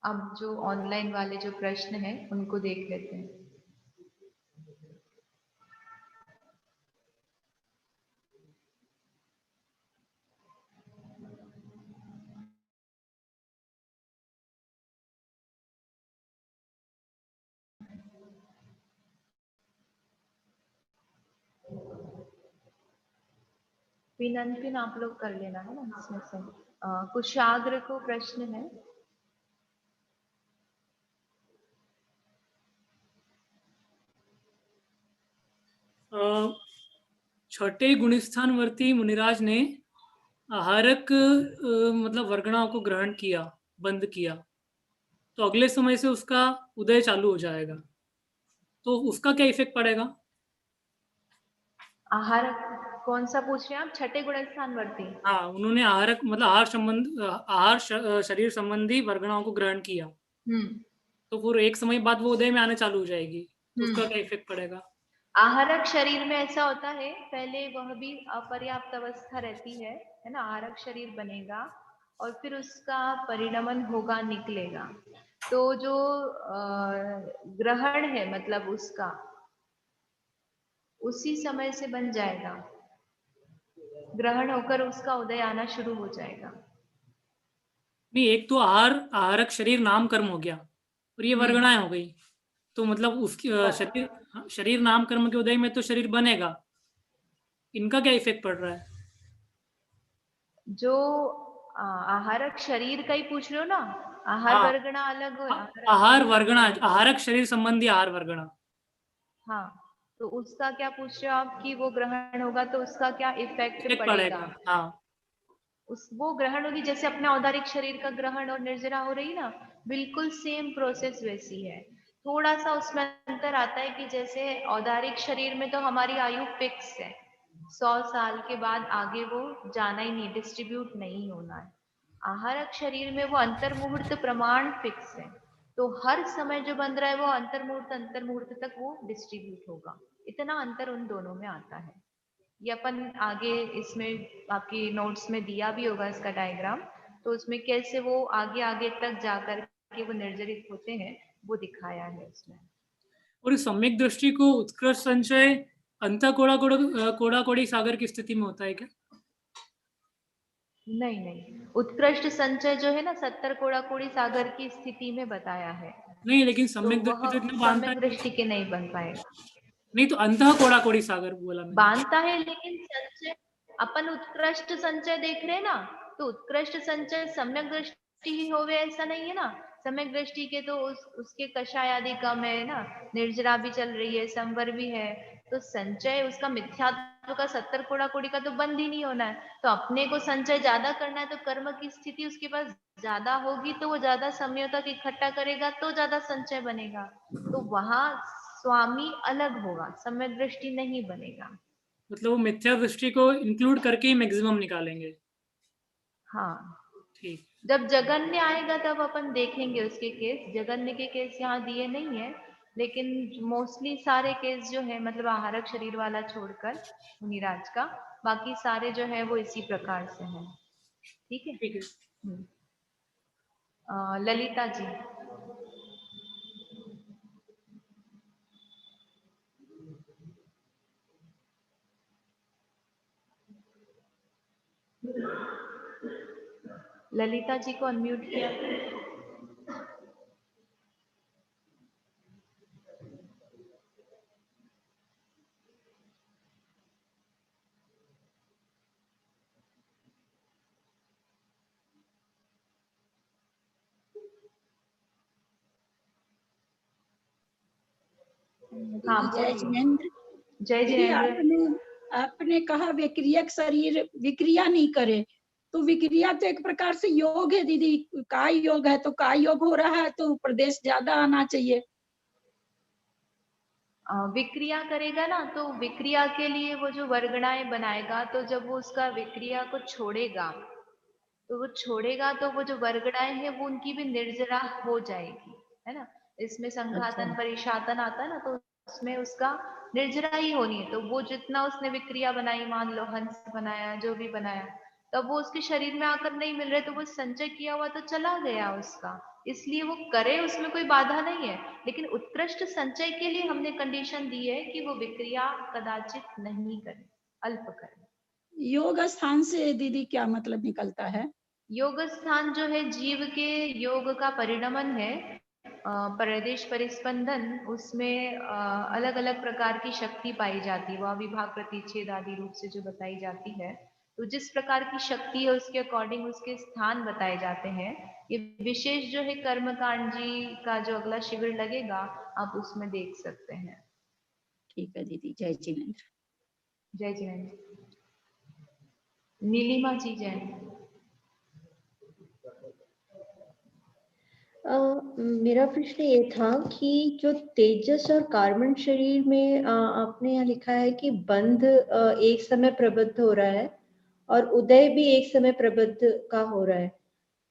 अब जो ऑनलाइन वाले जो प्रश्न हैं उनको देख लेते हैं। पिन अनपिन आप लोग कर लेना है ना इसमें से। कुशाग्र को प्रश्न है। छठे गुणस्थानवर्ती मुनिराज ने आहारक मतलब वर्गणाओं को ग्रहण किया, बंद किया, तो अगले समय से उसका उदय चालू हो जाएगा, तो उसका क्या इफेक्ट पड़ेगा? आहारक कौन सा पूछ रहे हैं आप? छठे गुणस्थानवर्ती। हाँ, उन्होंने आहारक मतलब शरीर संबंधी वर्गणाओं को ग्रहण किया, तो फिर एक समय बाद वो उदय में आने चालू हो जाएगी, तो उसका क्या इफेक्ट पड़ेगा? आहारक शरीर में ऐसा होता है, पहले वह भी अपर्याप्त अवस्था रहती है ना। आहारक शरीर बनेगा और फिर उसका परिणमन होगा, निकलेगा। तो जो ग्रहण है मतलब उसका उसी समय से बन जाएगा। ग्रहण होकर उसका उदय आना शुरू हो जाएगा। नहीं, एक तो आहारक शरीर नाम कर्म हो गया और ये वर्गणाएं हो गई, तो मतलब उसकी शरीर नाम कर्म के उदय में तो शरीर बनेगा, इनका क्या इफेक्ट पड़ रहा है? जो आहारक शरीर का ही पूछ रहे हो ना? आहार हाँ, वर्गणा अलग हो, आहारक आहार शरीर वर्गणा, अलग। आहारक शरीर संबंधी आहार वर्गणा। हाँ, तो उसका क्या पूछ रहे हो आप कि वो ग्रहण होगा तो उसका क्या इफेक्ट पड़ेगा? पड़ेगा, हाँ। वो ग्रहण होगी, जैसे अपने औदारिक शरीर का ग्रहण और निर्जरा हो रही ना, बिल्कुल सेम प्रोसेस वैसी है। थोड़ा सा उसमें अंतर आता है कि जैसे औदारिक शरीर में तो हमारी आयु फिक्स है, 100 साल के बाद आगे वो जाना ही नहीं, डिस्ट्रीब्यूट नहीं होना है। आहारक शरीर में वो अंतर्मुहूर्त प्रमाण फिक्स है, तो हर समय जो बन रहा है वो अंतर्मुहूर्त तक वो डिस्ट्रीब्यूट होगा। इतना अंतर उन दोनों में आता है। ये अपन आगे इसमें आपकी नोट्स में दिया भी होगा इसका डायग्राम, तो उसमें कैसे वो आगे आगे तक जाकर के वो निर्जरित होते हैं वो दिखाया है उसमें। और इस सम्यक दृष्टि को उत्कृष्ट संचय अंत कोड़ा कोड़ी सागर की स्थिति में होता है क्या? नहीं नहीं, उत्कृष्ट संचय जो है ना 70 कोड़ा कोड़ी सागर की स्थिति में बताया है, नहीं, लेकिन तो सम्यक दृष्टि वह तो इतना बांधता सम्यक है। दृष्टि के नहीं बन पाएगा। नहीं, तो अंत कोड़ा कोड़ी सागर बोला मैंने। बांधता है लेकिन संचय, अपन उत्कृष्ट संचय देख रहे हैं ना, तो उत्कृष्ट संचय सम्यक दृष्टि ही होवे ऐसा नहीं है ना। सम्यक दृष्टि के तो उसके कषाय आदि कम है ना, निर्जरा भी चल रही है, संवर भी है, तो संचय उसका मिथ्यात्व का 70 कोड़ा कोड़ी का तो बंद ही नहीं होना है। तो अपने को संचय ज्यादा करना है तो कर्म की स्थिति उसके पास ज्यादा होगी, तो वो ज्यादा समय तक इकट्ठा करेगा तो ज्यादा संचय बनेगा। तो वहां स्वामी अलग होगा, सम्यक दृष्टि नहीं बनेगा। मतलब वो मिथ्या दृष्टि को इंक्लूड करके ही मैक्सिमम निकालेंगे। हाँ, ठीक। जब जगन्य आएगा तब अपन देखेंगे उसके केस। जगन्य के केस यहाँ दिए नहीं है, लेकिन मोस्टली सारे केस जो है मतलब आहारक शरीर वाला छोड़कर मुनिराज का, बाकी सारे जो है वो इसी प्रकार से हैं। ठीक है। ठीक है। ललिता जी। ललिता जी को अनम्यूट किया। हाँ, जय जिनेन्द्र। जय दीदी, जिनेन्द्र। आपने कहा विक्रियक शरीर विक्रिया नहीं करे, तो विक्रिया तो एक प्रकार से योग है दीदी। काय योग है तो काय योग हो रहा है, तो प्रदेश ज्यादा आना चाहिए। विक्रिया करेगा ना, तो विक्रिया के लिए वो जो वर्गणाएं बनाएगा, तो जब वो उसका विक्रिया को छोड़ेगा, तो वो छोड़ेगा तो वो जो वर्गणाएं हैं वो उनकी भी निर्जरा हो जाएगी, है ना। इसमें संघातन परिशातन आता है ना, तो उसमें उसका निर्जरा ही होनी है। तो वो जितना उसने विक्रिया बनाई, मान लो हंस बनाया, जो भी बनाया, तब वो उसके शरीर में आकर नहीं मिल रहे, तो वो संचय किया हुआ तो चला गया उसका। इसलिए वो करे, उसमें कोई बाधा नहीं है, लेकिन उत्कृष्ट संचय के लिए हमने कंडीशन दी है कि वो विक्रिया कदाचित नहीं करे, अल्प करे। योग स्थान से दीदी क्या मतलब निकलता है? योग स्थान जो है जीव के योग का परिणमन है, प्रदेश परिस्पंदन, उसमें अलग अलग प्रकार की शक्ति पाई जाती है, वह विभाग प्रतिच्छेद आदि रूप से जो बताई जाती है। तो जिस प्रकार की शक्ति है उसके अकॉर्डिंग उसके स्थान बताए जाते हैं। ये विशेष जो है कर्मकांड जी का जो अगला शिविर लगेगा आप उसमें देख सकते हैं। ठीक है दीदी, जय जिनेंद्र। जय जिनेंद्र। नीलिमा जी जय। मेरा प्रश्न ये था कि जो तेजस और कार्बन शरीर में आपने यहाँ लिखा है कि बंध एक समय प्रबद्ध हो रहा है और उदय भी एक समय प्रबद्ध का हो रहा है,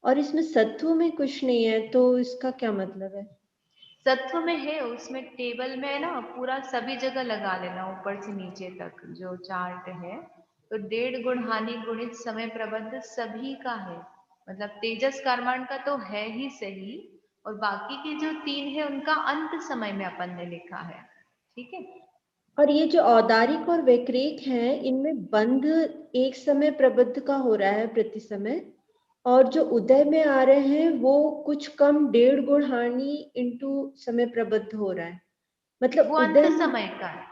और इसमें सत्व में कुछ नहीं है, तो इसका क्या मतलब है? सत्व में है, उसमें टेबल में ना पूरा सभी जगह लगा लेना ऊपर से नीचे तक जो चार्ट है, तो 1.5 गुण हानि गुणित समय प्रबंध सभी का है, मतलब तेजस कर्मांड का तो है ही सही, और बाकी के जो 3 है उनका अंत समय में अपन ने लिखा है। ठीक है। और ये जो औदारिक और वैक्रेक है, इनमें बंध एक समय प्रबद्ध का हो रहा है प्रति समय, और जो उदय में आ रहे हैं वो कुछ कम 1.5 गुण हानि इंटू समय प्रबद्ध हो रहा है, मतलब वो अंत उदय समय का है।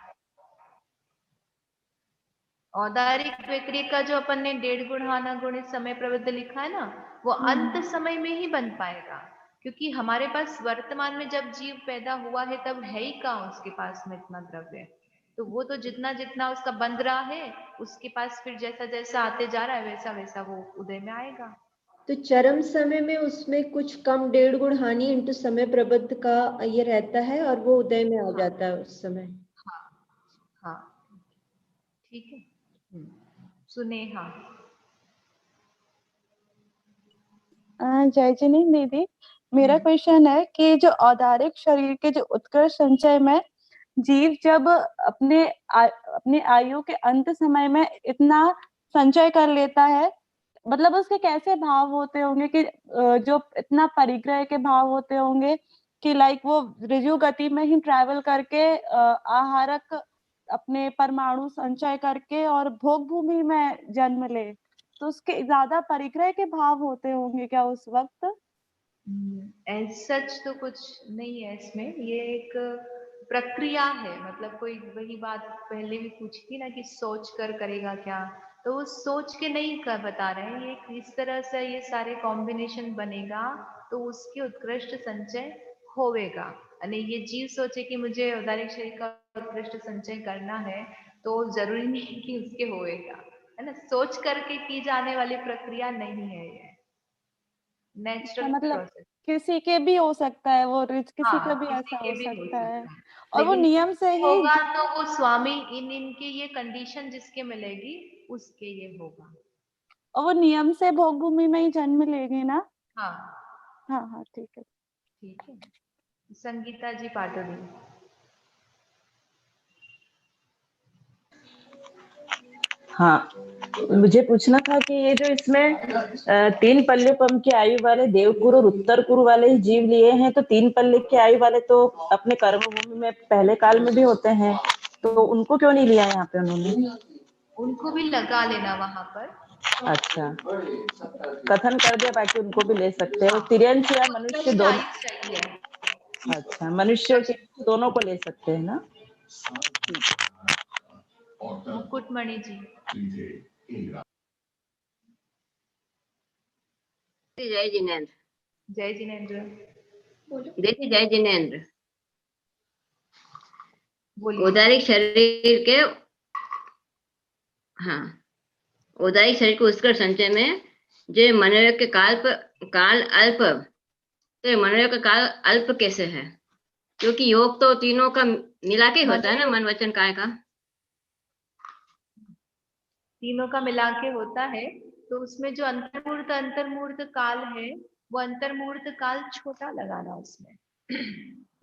औदारिक विक्री का जो अपन ने 1.5 गुण हाना गुणित समय प्रबद्ध लिखा है ना, वो अंत समय में ही बन पाएगा, क्योंकि हमारे पास वर्तमान में जब जीव पैदा हुआ है तब है ही कहाँ उसके पास में इतना द्रव्य, तो वो तो जितना जितना उसका बंध रहा है उसके पास फिर जैसा जैसा आते जा रहा है वैसा वैसा वो उदय में आएगा। तो चरम समय में उसमें कुछ कम 1.5 गुण हानि इंटू समय प्रबद्ध का ये रहता है, और वो उदय में आ जाता है उस समय। हाँ हाँ ठीक है। सुनेहा। जय जिनी दीदी, मेरा क्वेश्चन है कि जो औदारिक शरीर के जो उत्कृष्ट संचय में जीव जब अपने आयु के अंत समय में इतना संचय कर लेता है, मतलब उसके कैसे भाव होते होंगे कि जो इतना परिग्रह के भाव होते होंगे कि लाइक वो ऋजु गति में ही ट्रैवल करके आहारक अपने परमाणु संचय करके और भोग भूमि में जन्म ले, तो उसके ज्यादा परिग्रह के भाव होते होंगे क्या उस वक्त? सच तो कुछ नहीं है इसमें, ये एक प्रक्रिया है, मतलब कोई वही बात पहले भी पूछी थी ना कि सोच कर करेगा क्या, तो वो सोच के नहीं कर बता रहे हैं, ये इस तरह से ये सारे कॉम्बिनेशन बनेगा तो उसके उत्कृष्ट संचय होवेगा। यानी ये जीव सोचे कि मुझे औदारिक शरीर का उत्कृष्ट संचय करना है तो जरूरी नहीं कि उसके होएगा, है ना, सोच करके की जाने वाली प्रक्रिया नहीं है ये, नेचुरल मतलब प्रोसेस। किसी के भी हो सकता है वो रिच, किसी का हाँ भी किसी ऐसा के हो भी हो सकता है, सकता है, और वो लेकिन नियम से ही होगा तो वो स्वामी इनके ये कंडीशन जिसके मिलेगी उसके ये होगा। और वो नियम से भोग भूमि में ही जन्म लेंगे ना? हाँ हाँ हाँ ठीक है। ठीक है। संगीता जी पाटोली। हाँ, मुझे पूछना था कि ये जो इसमें 3 पल्लेपम की आयु वाले देवकुरु और उत्तर कुरु वाले ही जीव लिए हैं, तो 3 पल्ले की आयु वाले तो अपने कर्म भूमि में पहले काल में भी होते हैं, तो उनको क्यों नहीं लिया यहाँ पे उन्होंने? उनको भी लगा लेना वहां पर। अच्छा, कथन कर दिया बाकी उनको भी ले सकते हैं, हाँ, तिर्यंश या मनुष्य उत्कृष्ट दोनों? आयु चाहिए। अच्छा, मनुष्य और दोनों को ले सकते हैं ना? मुकुटमणि जी। जय जिनेन्द्र। जय जिनेन्द्र। देखिए जय जिनेन्द्र, बोलिए। औदारिक शरीर के, हाँ, औदारिक शरीर के उत्कृष्ट संचय में जो मनोयोग के काल अल्प, तो मनोयोग का काल अल्प कैसे है? क्योंकि योग तो तीनों का मिला के होता है ना, मन वचन काय का। तीनों का मिला के होता है, तो उसमें जो अंतर्मूर्त काल है वो अंतर्मूर्त काल छोटा लगाना उसमें।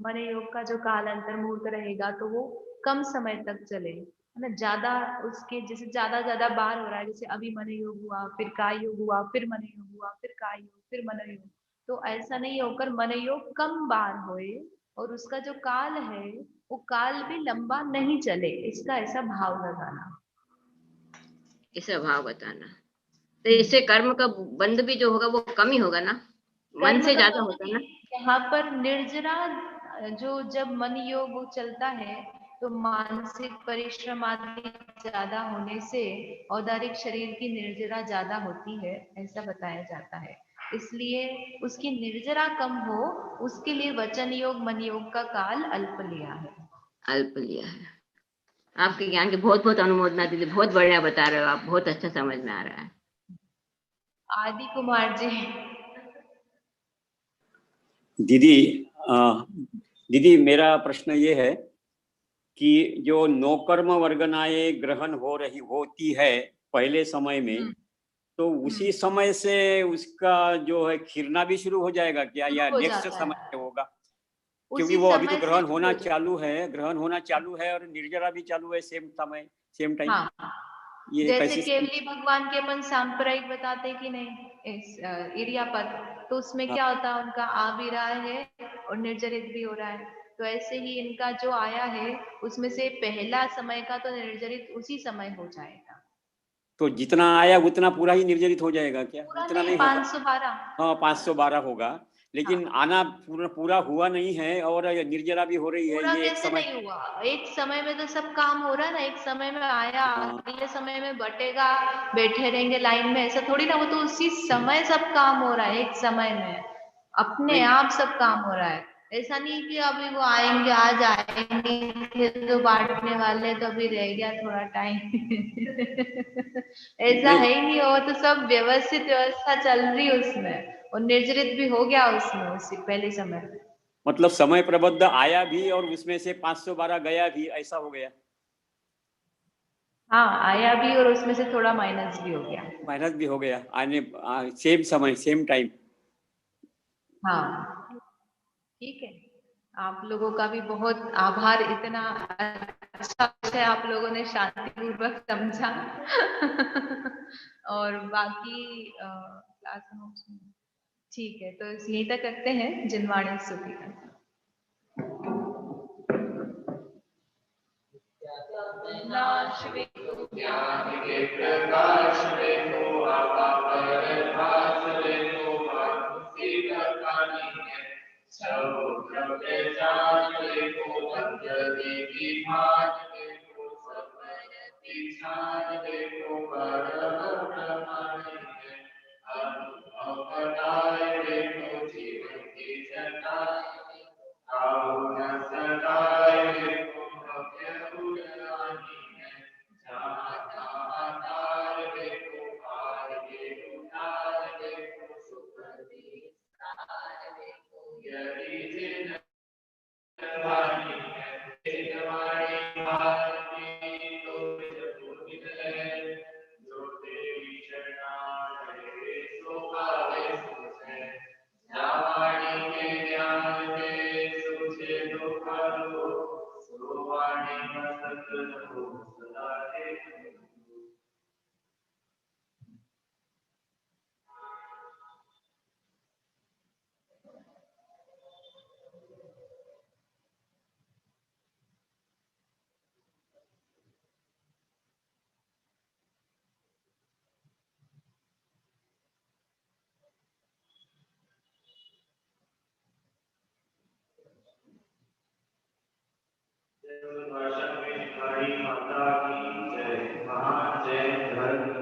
मन योग का जो काल अंतर्मूर्त रहेगा तो वो कम समय तक चले, है ना, ज्यादा उसके जैसे ज्यादा बार हो रहा है, जैसे अभी मन योग हुआ फिर काय योग हुआ फिर मन योग हुआ फिर काय योग फिर मन योग, तो ऐसा नहीं होकर मन योग कम बार होए और उसका जो काल है वो काल भी लंबा नहीं चले, इसका ऐसा भाव लगाना। इसे भाव बताना। तो इससे कर्म का बंध भी जो होगा वो कम ही होगा ना, मन कर्म से का ज्यादा बंध होता है ना। यहाँ पर निर्जरा जो जब मन योग चलता है तो मानसिक परिश्रम आदि ज्यादा होने से औदारिक शरीर की निर्जरा ज्यादा होती है, ऐसा बताया जाता है। इसलिए उसकी निर्जरा कम हो, उसके लिए वचन योग मन योग का काल अल्प लिया है। अल्प लिया है। आपके ज्ञान की बहुत बहुत अनुमोदना दीदी, बहुत बढ़िया बता रहे हो आप, बहुत अच्छा समझ में आ रहा है। आदि कुमार जी। दीदी दीदी मेरा प्रश्न ये है कि जो नौकर्म वर्गनाएं ग्रहण होती है पहले समय में, तो उसी समय से उसका जो है खिरना भी शुरू हो जाएगा क्या, या हो नेक्स्ट जाता समय है, होगा? क्योंकि उसी वो अभी तो समय से ग्रहण शुरू होना हो जाता चालू है और निर्जरा भी चालू है सेम टाइम। हाँ, ये जैसे कैसी? केवली भगवान के अपन सांप्रदायिक बताते हैं कि नहीं, इस इरियापद, तो उसमें हाँ। क्या होता है, उनका आ भी रहा है और निर्जरित भी हो रहा है। तो ऐसे ही इनका जो आया है उसमें से पहला समय का तो निर्जरित उसी समय हो जाएगा। तो जितना आया उतना पूरा ही निर्जरित हो जाएगा क्या? पूरा उतना नहीं, नहीं होगा? 512। हाँ, 512 होगा, लेकिन हाँ, आना पूरा हुआ नहीं है और निर्जरा भी हो रही है, पूरा ये एक कैसे समय। नहीं हुआ, एक समय में तो सब काम हो रहा है ना, एक समय में आया, हाँ, अगले समय में बटेगा, बैठे रहेंगे लाइन में, ऐसा थोड़ी ना, वो तो उसी समय सब काम हो रहा है, एक समय में अपने नहीं आप सब काम हो रहा है। ऐसा नहीं कि अभी वो आएंगे, आज आएंगे, फिर तो बांटने वाले, तो अभी रह गया थोड़ा टाइम। ऐसा नहीं, है ही नहीं, वो तो सब व्यवस्थित व्यवस्था चल रही है उसमें, और निर्जरित भी हो गया उसमें उसी पहले समय में। मतलब समय प्रबद्ध आया भी और उसमें से 512 गया भी, ऐसा हो गया। हाँ, आया भी और उसमें से थोड़ा माइनस भी हो गया। माइनस भी हो गया आने, सेम समय सेम टाइम। हाँ, ठीक है। आप लोगों का भी बहुत आभार, इतना अच्छा विषय आप लोगों ने शांतिपूर्वक समझा। और बाकी क्लास नोट्स, ठीक है, तो यहीं तक करते हैं। जिनवाणी स्तुति का नाश विदु ज्ञान के प्रकाश में हो, आपा पर भास में हो, भानुसी प्रकानी है, सब द्रव्य जान ले को, अंजलि की भान ले को, सफल दिखान ले को, परम प्रमाणी है, अनुभव बताए ले को, जीवन की जटाई कारुण्य सदाए ले को, भव्य उड़ानी है, जहाँ तहाँ तार ले को, पार के उतार ले को, सुखदी सार ले को, यदि जिन वाणी है, जिनवाणी भारती तो जगु मिले, जो तेरी शरणागति सो पावे सुझे, वाणी के ज्ञान के सूझे दुख रो, सो वाणी मस्तक रहो सदा देखो। भाषण में हमारी माता की जय, महान जय धर्म